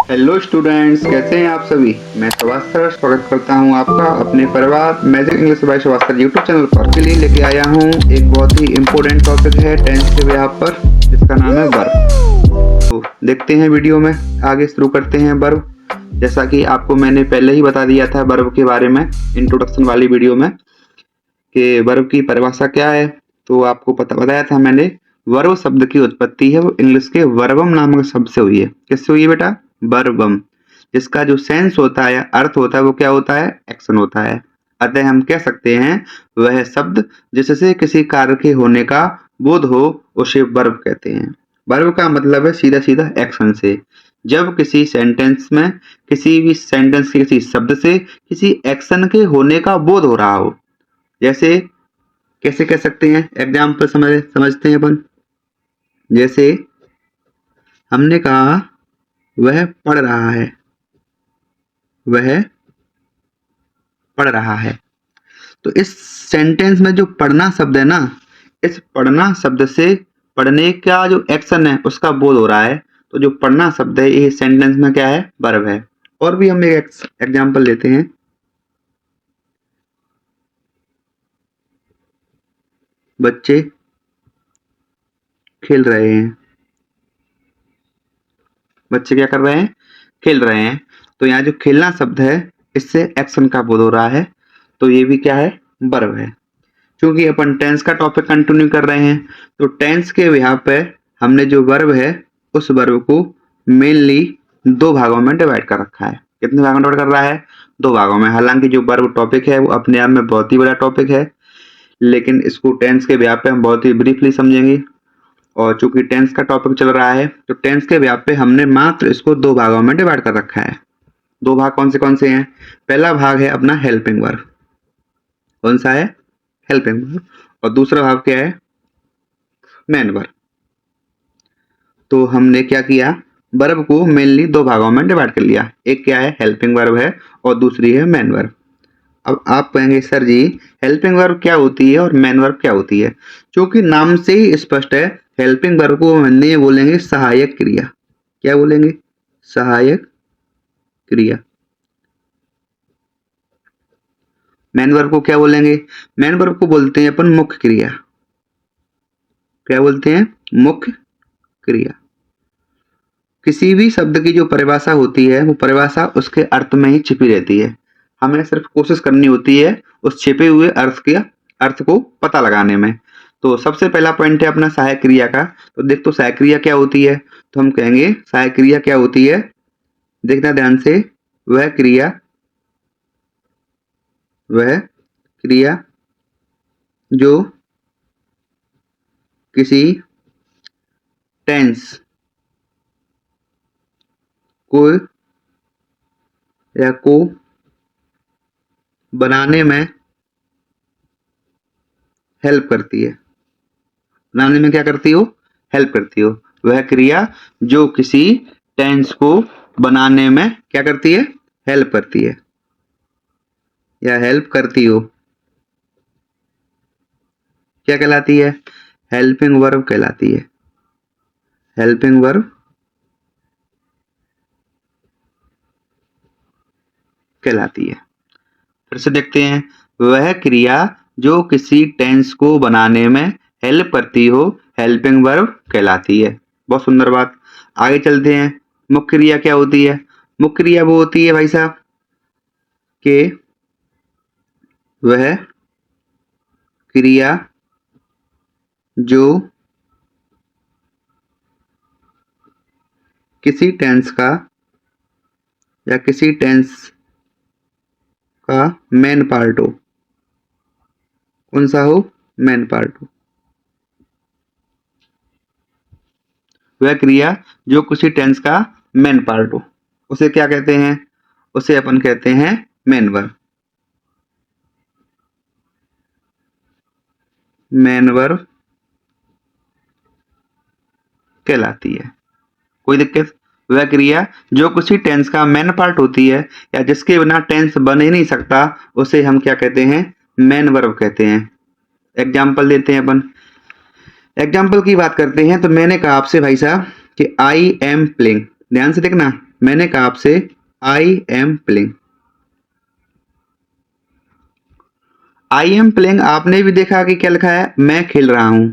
Hello students, कैसे हैं आप सभी। मैं श्रीवास्तव स्वागत करता हूं आपका अपने परिवार magic English by Srivastava YouTube channel पर। के लिए लेके आया हूं एक बहुत ही इम्पोर्टेंट टॉपिक है टेंस के बिहाफ पर, जिसका नाम है वर्ब। तो देखते हैं वीडियो में, आगे शुरू करते हैं वर्ब। जैसा कि आपको मैंने पहले ही बता दिया था वर्ब के बारे में इंट्रोडक्शन वाली वीडियो में कि वर्ब की परिभाषा क्या है। तो आपको बताया था मैंने, वर्ब शब्द की उत्पत्ति है वो इंग्लिश के वर्बम नामक शब्द से हुई है। किससे हुई है बेटा? वर्बम, जिसका जो सेंस होता है, अर्थ होता है, वो क्या होता है? एक्शन होता है। अतः हम कह सकते हैं वह शब्द जिससे किसी कार्य के होने का बोध हो उसे वर्ब कहते हैं। वर्ब का मतलब है सीधा सीधा एक्शन से। जब किसी सेंटेंस में, किसी भी सेंटेंस के किसी शब्द से किसी एक्शन के होने का बोध हो रहा हो, जैसे कैसे कह सकते हैं, एग्जाम्पल समझते हैं अपन। जैसे हमने कहा वह पढ़ रहा है, वह पढ़ रहा है। तो इस सेंटेंस में जो पढ़ना शब्द है ना, इस पढ़ना शब्द से पढ़ने का जो एक्शन है उसका बोध हो रहा है। तो जो पढ़ना शब्द है ये सेंटेंस में क्या है? वर्ब है। और भी हम एक एग्जाम्पल लेते हैं। बच्चे खेल रहे हैं, बच्चे क्या कर रहे हैं? खेल रहे हैं। तो यहाँ जो खेलना शब्द है इससे एक्शन का बोध हो रहा है, तो ये भी क्या है? वर्ब है। क्योंकि अपन टेंस का टॉपिक कंटिन्यू कर रहे हैं, तो टेंस के बिहाफ पे हमने जो वर्ब है उस वर्ब को मेनली दो भागों में डिवाइड कर रखा है। कितने भागों में डिवाइड कर रहा है? दो भागों में। हालांकि जो वर्ब टॉपिक है वो अपने आप में बहुत ही बड़ा टॉपिक है, लेकिन इसको टेंस के बिहाफ पे हम बहुत ही ब्रीफली समझेंगे। और चूंकि टेंस का टॉपिक चल रहा है तो टेंस के बिहाफ पे हमने मात्र इसको दो भागों में डिवाइड कर रखा है। दो भाग कौन से हैं? पहला भाग है अपना हेल्पिंग वर्ब। कौन सा है? Helping verb. और दूसरा भाग क्या है? Main verb. तो हमने क्या किया, वर्ब को मेनली दो भागों में डिवाइड कर लिया। एक क्या है? हेल्पिंग वर्ब है, और दूसरी है मेन वर्ब। अब आप कहेंगे सर जी हेल्पिंग वर्ब क्या होती है और मेन वर्ब क्या होती है? क्योंकि नाम से ही स्पष्ट है, हेल्पिंग वर्ब को हिंदी में बोलेंगे सहायक क्रिया। क्या बोलेंगे? सहायक क्रिया। मेन वर्ब को क्या बोलेंगे? मेन वर्ब को बोलते हैं अपन मुख्य क्रिया। क्या बोलते हैं? मुख्य क्रिया। किसी भी शब्द की जो परिभाषा होती है वो परिभाषा उसके अर्थ में ही छिपी रहती है। हमें सिर्फ कोशिश करनी होती है उस छिपे हुए अर्थ को पता लगाने में। तो सबसे पहला पॉइंट है अपना सहायक क्रिया का। तो देख, तो सहायक क्रिया क्या होती है? तो हम कहेंगे सहायक क्रिया क्या होती है, देखना ध्यान से। वह क्रिया जो किसी टेंस को बनाने में हेल्प करती है। बनाने में क्या करती हो? हेल्प करती हो। वह क्रिया जो किसी टेंस को बनाने में क्या करती है? हेल्प करती है या हेल्प करती हो, क्या कहलाती है? हेल्पिंग वर्ब कहलाती है। हेल्पिंग वर्ब कहलाती है। फिर से देखते हैं, वह क्रिया जो किसी टेंस को बनाने में हेल्प करती हो हेल्पिंग वर्ब कहलाती है। बहुत सुंदर बात। आगे चलते हैं, मुख्य क्रिया क्या होती है? मुख्य क्रिया वो होती है भाई साहब कि वह क्रिया जो किसी टेंस का या किसी टेंस का मेन पार्ट हो। कौन सा हो? मेन पार्ट हो। वह क्रिया जो किसी टेंस का मेन पार्ट हो, उसे क्या कहते हैं? उसे अपन कहते हैं मेन वर्ब। मेन वर्ब कहलाती है। कोई दिक्कत? वह क्रिया जो किसी टेंस का मेन पार्ट होती है या जिसके बिना टेंस बन ही नहीं सकता, उसे हम क्या कहते हैं? मेन वर्ब कहते हैं। एग्जाम्पल देते हैं अपन। एग्जाम्पल की बात करते हैं तो मैंने कहा आपसे भाई साहब कि आई एम प्लेइंग। ध्यान से देखना, मैंने कहा आपसे I am playing. I am playing आपने भी देखा कि क्या लिखा है, मैं खेल रहा हूं।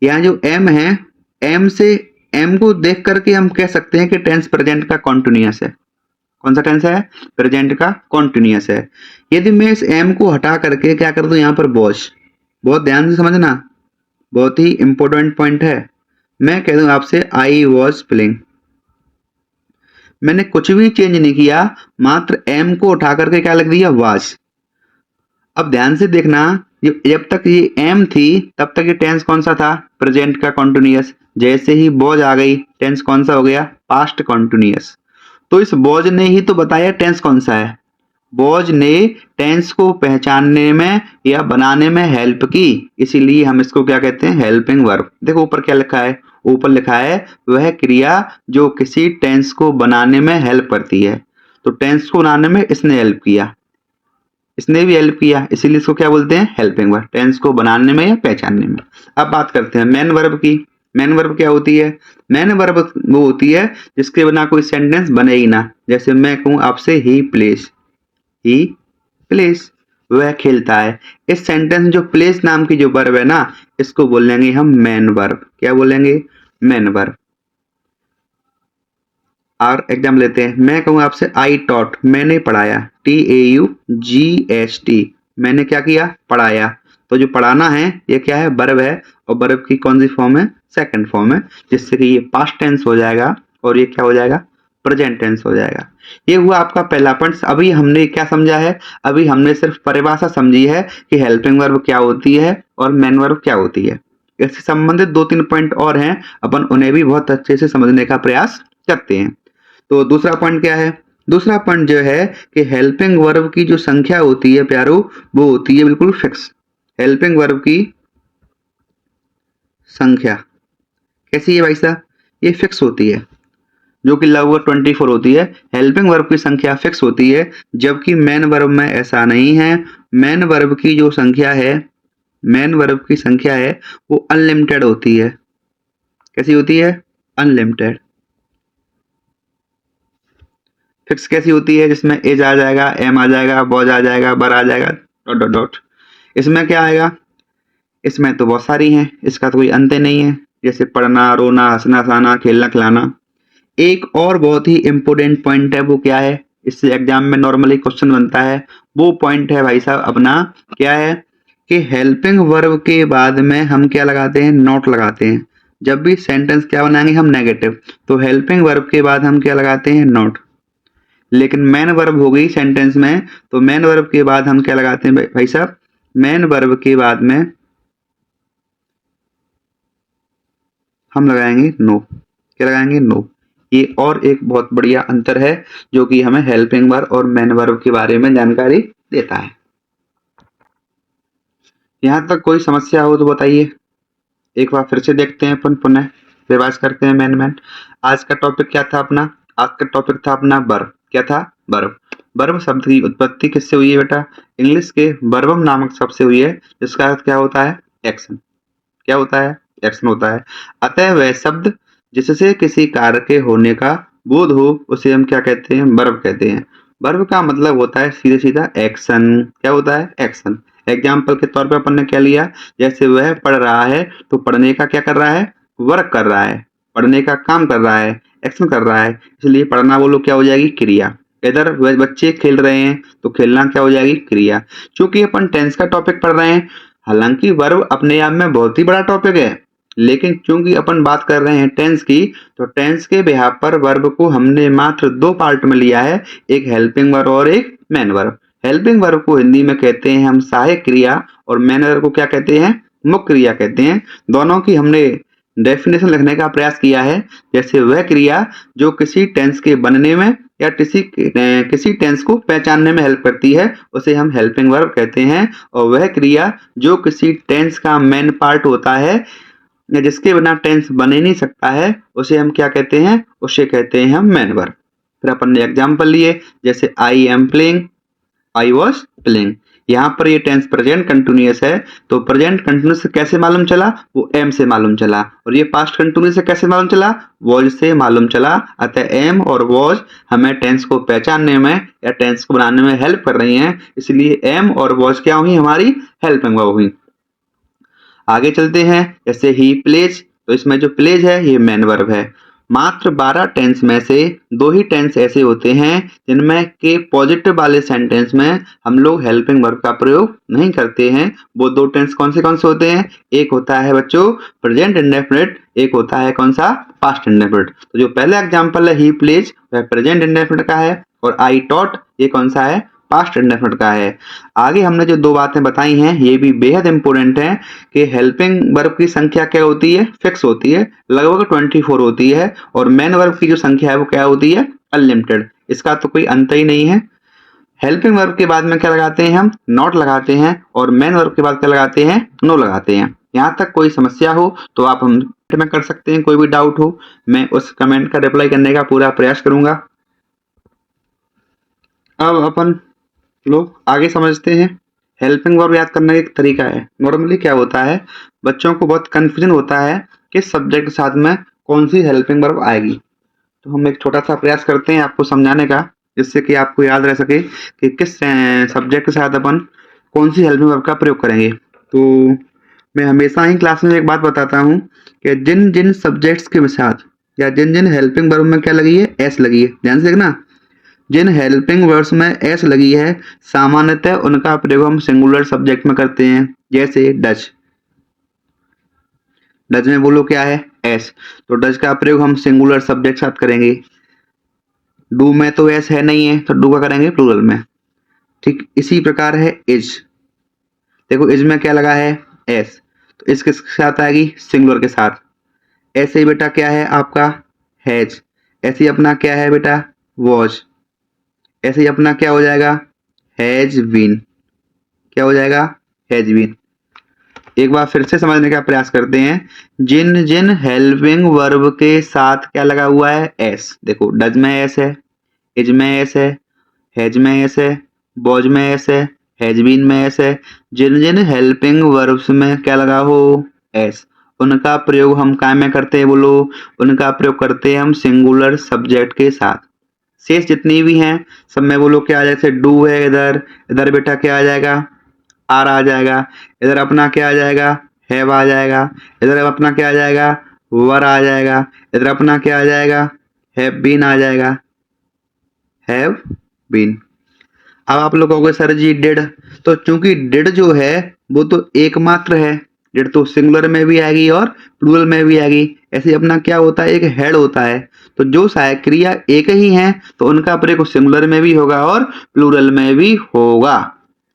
यहाँ जो एम है, एम से एम को देख करके हम कह सकते हैं कि टेंस प्रेजेंट का कॉन्टिन्यूअस है। कौन सा टेंस है? प्रेजेंट का कॉन्टिन्यूअस है। यदि मैं इस एम को हटा करके क्या कर दूं यहाँ पर वॉच, बहुत ध्यान से समझना, बहुत ही इंपॉर्टेंट पॉइंट है। मैं कह दूं आपसे आई वॉज प्लेइंग। मैंने कुछ भी चेंज नहीं किया, मात्र एम को उठा करके क्या लिख दिया, वाज। अब ध्यान से देखना, जब तक ये एम थी तब तक ये टेंस कौन सा था, प्रेजेंट का कॉन्टिन्यूअस। जैसे ही वॉज आ गई, टेंस कौन सा हो गया, पास्ट कॉन्टिन्यूअस। तो इस वॉज ने ही तो बताया टेंस कौन सा है। वॉज ने टेंस को पहचानने में या बनाने में हेल्प की, इसीलिए हम इसको क्या कहते हैं, हेल्पिंग वर्ब। देखो ऊपर क्या लिखा है, ऊपर लिखा है वह क्रिया जो किसी टेंस को बनाने में हेल्प करती है। तो टेंस को बनाने में इसने हेल्प किया, इसने भी हेल्प किया, इसीलिए इसको क्या बोलते हैं, हेल्पिंग वर्ब, टेंस को बनाने में या पहचानने में। अब बात करते हैं मेन वर्ब की। मेन वर्ब क्या होती है? मेन वर्ब वो होती है जिसके बिना कोई सेंटेंस बने ही ना। जैसे मैं कहूं आपसे ही प्लेस, ही प्लेस, वह खेलता है। इस सेंटेंस में जो प्लेस नाम की जो वर्ब है ना, इसको बोलेंगे हम मेन वर्ब। क्या बोलेंगे? Main verb. और एग्जाम लेते हैं, मैं कहूँ आपसे आई टॉट, मैंने पढ़ाया, TAUGHT, मैंने क्या किया, पढ़ाया। तो जो पढ़ाना है ये क्या है, वर्ब है, और वर्ब की कौन सी फॉर्म है, सेकंड फॉर्म है, जिससे कि ये पास्ट टेंस हो जाएगा और ये क्या हो जाएगा, प्रेजेंट टेंस हो जाएगा। ये हुआ आपका पहला पॉइंट। अभी हमने क्या समझा है, अभी हमने सिर्फ परिभाषा समझी है कि हेल्पिंग वर्ब क्या होती है और मेन वर्ब क्या होती है। इससे संबंधित 2-3 पॉइंट और हैं, अपन उन्हें भी बहुत अच्छे से समझने का प्रयास करते हैं। तो दूसरा पॉइंट क्या है, दूसरा पॉइंट जो है कि हेल्पिंग वर्ब की जो संख्या होती है प्यारो, वो होती है बिल्कुल फिक्स। हेल्पिंग वर्ब की संख्या कैसी है भाई साहब, ये फिक्स होती है, जो कि लगभग 24 होती है। हेल्पिंग वर्ब की संख्या फिक्स होती है, जबकि मेन वर्ब में ऐसा नहीं है। मेन वर्ब की जो संख्या है, मेन वर्ब की संख्या है वो अनलिमिटेड होती है। कैसी होती है, अनलिमिटेड। फिक्स कैसी होती है, जिसमें एज आ जाएगा, एम आ जाएगा, वॉज आ जाएगा, बर आ जाएगा, डॉट डॉट डॉट। इसमें क्या आएगा, इसमें तो बहुत सारी हैं, इसका तो कोई अंत नहीं है। जैसे पढ़ना, रोना, हंसना, खाना, खेलना, खिलाना। एक और बहुत ही इंपॉर्टेंट पॉइंट है, वो क्या है, इससे एग्जाम में नॉर्मली क्वेश्चन बनता है, वो पॉइंट है भाई साहब अपना, क्या है कि हेल्पिंग वर्ब के बाद में हम क्या लगाते हैं, नॉट लगाते हैं। जब भी सेंटेंस क्या बनाएंगे हम, नेगेटिव, तो हेल्पिंग वर्ब के बाद हम क्या लगाते हैं, नॉट। लेकिन मेन वर्ब हो गई सेंटेंस में, तो मेन वर्ब के बाद हम क्या लगाते हैं भाई साहब, मेन वर्ब के बाद में हम लगाएंगे नो। क्या लगाएंगे, नो। ये और एक बहुत बढ़िया अंतर है जो कि हमें हेल्पिंग वर्ब और मेन वर्ब के बारे में जानकारी देता है। यहां तक कोई समस्या हो तो बताइए, एक बार फिर से देखते हैं, अपन पुनः रिवाइज करते हैं। मैन आज का टॉपिक क्या था अपना, आज का टॉपिक था अपना वर्ब। क्या था, वर्ब। वर्ब शब्द की उत्पत्ति किससे हुई है बेटा, इंग्लिश के वर्बम नामक शब्द से हुई है, जिसका अर्थ क्या होता है, एक्शन। क्या होता है, एक्शन होता है। अतः वह शब्द जिससे किसी कार्य के होने का बोध हो, उसे हम क्या कहते हैं, वर्ब कहते हैं। वर्ब का मतलब होता है सीधे सीधा एक्शन। क्या होता है, एक्शन। एग्जाम्पल के तौर पर अपन ने क्या लिया, जैसे वह पढ़ रहा है, तो पढ़ने का क्या कर रहा है, वर्क कर रहा है, पढ़ने का काम कर रहा है, एक्शन कर रहा है, इसलिए पढ़ना बोलो क्या हो जाएगी, क्रिया। इधर वह बच्चे खेल रहे हैं, तो खेलना क्या हो जाएगी, क्रिया। क्योंकि अपन टेंस का टॉपिक पढ़ रहे हैं, हालांकि वर्ब अपने आप में बहुत ही बड़ा टॉपिक है, लेकिन क्योंकि अपन बात कर रहे हैं टेंस की, तो टेंस के बिहाफ पर वर्ब को हमने मात्र 2 पार्ट में लिया है, एक हेल्पिंग वर्ब और एक मेन वर्ब। हेल्पिंग वर्ब को हिंदी में कहते हैं हम सहायक क्रिया, और मेन वर्ब को क्या कहते हैं, मुख्य क्रिया कहते हैं। दोनों की हमने डेफिनेशन लिखने का प्रयास किया है। जैसे वह क्रिया जो किसी टेंस के बनने में या किसी टेंस को पहचानने में हेल्प करती है, उसे हम हेल्पिंग वर्ब कहते हैं। और वह क्रिया जो किसी टेंस का मेन पार्ट होता है या जिसके बिना टेंस बन ही नहीं सकता है, उसे हम क्या कहते हैं, उसे कहते हैं हम मेन वर्ब। फिर अपन ने एग्जाम्पल लिए, जैसे I am playing, I was playing. यहाँ पर ये टेंस प्रेजेंट कंटिन्यूअस है, तो प्रेजेंट कंटिन्यूअस से कैसे मालूम चला, वो एम से मालूम चला, और ये पास्ट कंटिन्यूअस से कैसे मालूम चला, वॉज से मालूम चला। अतः एम और वॉज हमें टेंस को पहचानने में या टेंस को बनाने में हेल्प कर रही हैं, इसलिए एम और वॉज क्या हुई, हमारी हेल्पिंग वर्ब हुई। आगे चलते हैं, जैसे ही प्लेज, तो इसमें जो प्लेज है ये मेन वर्ब है। मात्र 12 टेंस में से 2 ही टेंस ऐसे होते हैं जिनमें के पॉजिटिव वाले सेंटेंस में हम लोग हेल्पिंग वर्ब का प्रयोग नहीं करते हैं। वो 2 टेंस कौन से होते हैं, एक होता है बच्चों प्रेजेंट इंडेफिनिट, एक होता है कौन सा, पास्ट इंडेफिनिट। तो जो पहला एग्जांपल है ही प्लेज, वह प्रेजेंट इंडेफिनिट का है, और आई टॉट ये कौन सा है, पास्ट इंडेफिनिट का है। आगे हमने जो 2 बातें बताई हैं ये भी बेहद इंपॉर्टेंट है कि हेल्पिंग वर्ब की संख्या क्या होती है, फिक्स होती है, लगभग 24 होती है, और मेन वर्ब की जो संख्या है वो क्या होती है, अनलिमिटेड, इसका तो कोई अंत ही नहीं है। हेल्पिंग वर्ब के बाद में क्या लगाते हैं, हम नॉट लगाते हैं, और मेन वर्ब के बाद क्या लगाते हैं, नो लगाते हैं। यहाँ तक कोई समस्या हो तो आप हम में कर सकते हैं, कोई भी डाउट हो मैं उस कमेंट का रिप्लाई करने का पूरा प्रयास करूंगा। अब अपन लोग आगे समझते हैं। हेल्पिंग वर्ब याद करने का एक तरीका है। नॉर्मली क्या होता है, बच्चों को बहुत कंफ्यूजन होता है कि सब्जेक्ट के साथ में कौन सी हेल्पिंग वर्ब आएगी, तो हम एक छोटा सा प्रयास करते हैं आपको समझाने का, जिससे कि आपको याद रह सके कि किस सब्जेक्ट के साथ अपन कौन सी हेल्पिंग वर्ब का प्रयोग करेंगे। तो मैं हमेशा ही क्लास में एक बात बताता हूँ कि जिन जिन सब्जेक्ट्स के साथ या जिन जिन हेल्पिंग वर्ब में क्या लगी है, एस लगी है, ध्यान से देखना, जिन हेल्पिंग वर्ब्स में एस लगी है सामान्यतः उनका प्रयोग हम सिंगुलर सब्जेक्ट में करते हैं। जैसे डच, डच में बोलो क्या है, एस, तो डच का प्रयोग हम सिंगुलर सब्जेक्ट साथ करेंगे। डू में तो एस है नहीं है, तो डू का करेंगे प्लूरल में। ठीक इसी प्रकार है इज, देखो इज में क्या लगा है, एस, तो इस किसके साथ आएगी, सिंगुलर के साथ। ऐसे ही बेटा क्या है आपका, हैज, ऐसे ही अपना क्या है बेटा, वॉज, ऐसे ही अपना क्या हो जाएगा, हैज बीन, क्या हो जाएगा, हैज बीन। एक बार फिर से समझने का प्रयास करते हैं, जिन जिन हेल्पिंग वर्ब के साथ क्या लगा हुआ है, एस, देखो डज में एस है, इज में एस है, हैज में एस है, वॉज में एस है, हैज बीन में एस है। जिन जिन हेल्पिंग वर्ब्स में क्या लगा हो, एस, उनका प्रयोग हम काय में करते हैं, बोलो, उनका प्रयोग करते हैं हम सिंगुलर सब्जेक्ट के साथ। शेष जितनी भी हैं सब में बोलो क्या आ जाए, जैसे डू है इधर, इधर बेटा क्या आ जाएगा, आर आ जाएगा, इधर अपना क्या आ जाएगा, हैव आ जाएगा, इधर अपना क्या आ जाएगा, वर आ जाएगा, इधर अपना क्या आ जाएगा, हैव बीन आ जाएगा, हैव बीन। अब आप लोग कहोगे सर जी डिड, तो चूंकि डिड जो है वो तो एकमात्र है, डिड तो सिंगुलर में भी आएगी और प्लूरल में भी आएगी। ऐसे अपना क्या होता है, एक हेड होता है, तो जो सहायक क्रिया एक ही है तो उनका प्रयोग सिंगुलर में भी होगा और प्लूरल में भी होगा।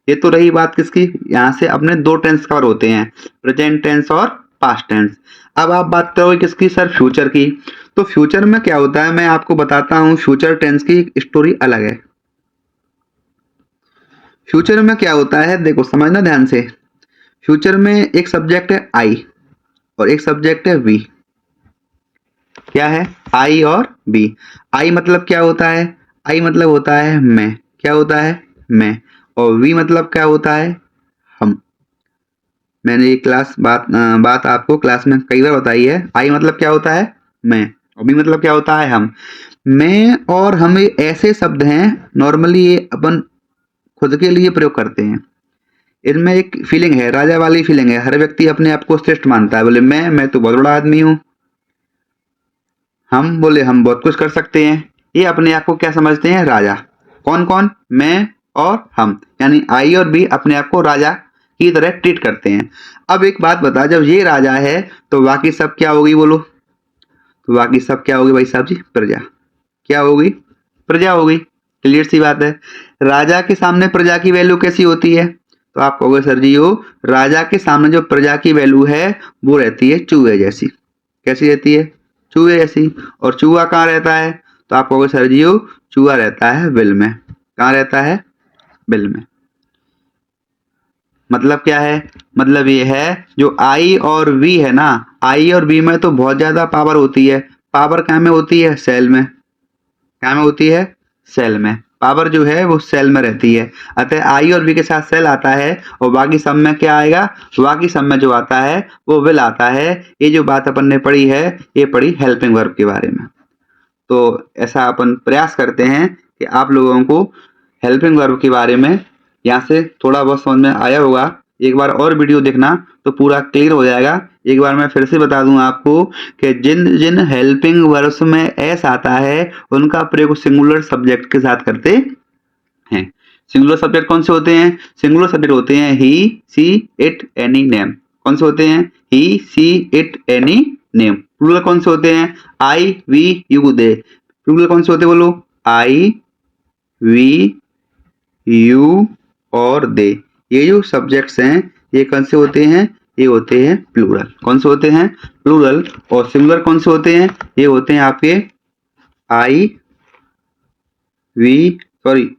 ये तो रही बात किसकी, यहाँ से अपने 2 टेंस कवर होते हैं, प्रेजेंट टेंस और पास्ट टेंस। अब आप बात करोगे किसकी, सर फ्यूचर की। तो फ्यूचर में क्या होता है मैं आपको बताता हूँ, फ्यूचर टेंस की स्टोरी अलग है। फ्यूचर में क्या होता है, देखो समझना ध्यान से, फ्यूचर में एक सब्जेक्ट है आई और एक सब्जेक्ट है वी। क्या है, आई और बी। आई मतलब क्या होता है, आई मतलब होता है मैं, क्या होता है, मैं, और वी मतलब क्या होता है, हम। मैंने ये बात आपको क्लास में कई बार बताई है। आई मतलब क्या होता है, मैं, और बी मतलब क्या होता है, हम। मैं और हम ऐसे शब्द हैं नॉर्मली ये अपन खुद के लिए प्रयोग करते हैं। इनमें एक फीलिंग है, राजा वाली फीलिंग है, हर व्यक्ति अपने आप को श्रेष्ठ मानता है, बोले मैं तो बहुत बड़ा आदमी हूं। हम बोले हम बहुत कुछ कर सकते हैं, ये अपने आप को क्या समझते हैं, राजा। कौन कौन, मैं और हम, यानी आई और बी अपने आप को राजा की तरह ट्रीट करते हैं। अब एक बात बता, जब ये राजा है तो बाकी सब क्या होगी, बोलो, तो बाकी सब क्या होगी भाई साहब जी, प्रजा। क्या होगी, प्रजा होगी। क्लियर सी बात है। राजा के सामने प्रजा की वैल्यू कैसी होती है, तो आप कहोगे सर जी वो राजा के सामने जो प्रजा की वैल्यू है वो रहती है चूहे जैसी। कैसी रहती है, चूहे जैसी। और चूहा कहाँ रहता है, तो आप कहोगे सर जी वो चूहा रहता है बिल में। कहाँ रहता है, बिल में। मतलब क्या है, मतलब ये है जो आई और वी है ना, आई और वी में तो बहुत ज्यादा पावर होती है। पावर क्या में होती है, सेल में। क्या में होती है, सेल में। पावर जो है वो सेल में रहती है। अतः आई और वी के साथ सेल आता है और बाकी सब में क्या आएगा, बाकी सब में जो आता है वो विल आता है। ये जो बात अपन ने पढ़ी है ये पढ़ी हेल्पिंग वर्ब के बारे में। तो ऐसा अपन प्रयास करते हैं कि आप लोगों को हेल्पिंग वर्ब के बारे में यहाँ से थोड़ा बहुत समझ में आया होगा। एक बार और वीडियो देखना तो पूरा क्लियर हो जाएगा। एक बार मैं फिर से बता दूं आपको कि जिन जिन हेल्पिंग वर्ब्स में एस आता है उनका प्रयोग सिंगुलर सब्जेक्ट के साथ करते हैं। सिंगुलर सब्जेक्ट कौन से होते हैं? सिंगुलर सब्जेक्ट होते हैं ही, सी, इट, एनी, नेम। कौन से होते हैं? ही, C, it, any, name. Plural कौन से होते हैं? आई, वी, यू, दे। प्लूरल कौन से होते हैं बोलो? आई, वी, यू और दे। ये जो सब्जेक्ट्स हैं ये कौन से होते हैं? ये होते हैं प्लूरल। कौन से होते हैं? प्लूरल। और सिंगुलर कौन से होते हैं? ये होते हैं आपके I, V, sorry,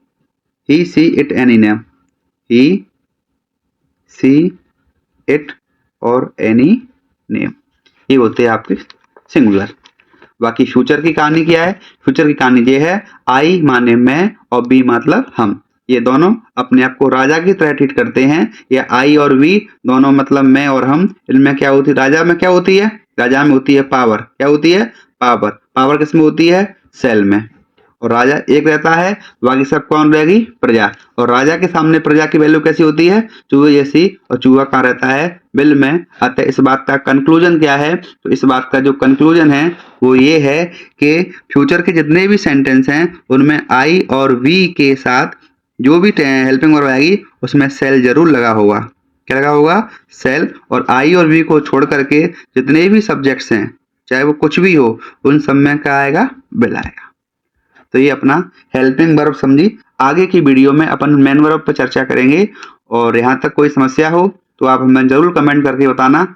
he, C, it, any, name. He, C, it और एनी, नेम, ये होते हैं आपके सिंगुलर। बाकी फ्यूचर की कहानी क्या है? फ्यूचर की कहानी ये है, आई माने मैं और बी मतलब हम। ये दोनों अपने आप को राजा की तरह ट्रीट करते हैं। या आई और वी दोनों मतलब मैं और हम। इनमें क्या होती है? राजा में क्या होती है? राजा में होती है पावर। क्या होती है? पावर। पावर किसमें होती है? सेल में। और राजा एक रहता है, बाकी सब कौन रहेगी? प्रजा। और राजा के सामने प्रजा की वैल्यू कैसी होती है? चूहे जैसी। और चूहा कहाँ रहता है? बिल में। अतः इस बात का कंक्लूजन क्या है? तो इस बात का जो कंक्लूजन है वो ये है कि फ्यूचर के जितने भी सेंटेंस हैं उनमें आई और वी के साथ जो भी हेल्पिंग वर्ब आएगी उसमें सेल जरूर लगा होगा। क्या लगा होगा? सेल। और आई और वी को छोड़ करके जितने भी सब्जेक्ट्स हैं चाहे वो कुछ भी हो उन सब में क्या आएगा? विल आएगा। तो ये अपना हेल्पिंग वर्ब समझी। आगे की वीडियो में अपन मेन वर्ब पर चर्चा करेंगे। और यहाँ तक कोई समस्या हो तो आप हमें जरूर कमेंट करके बताना।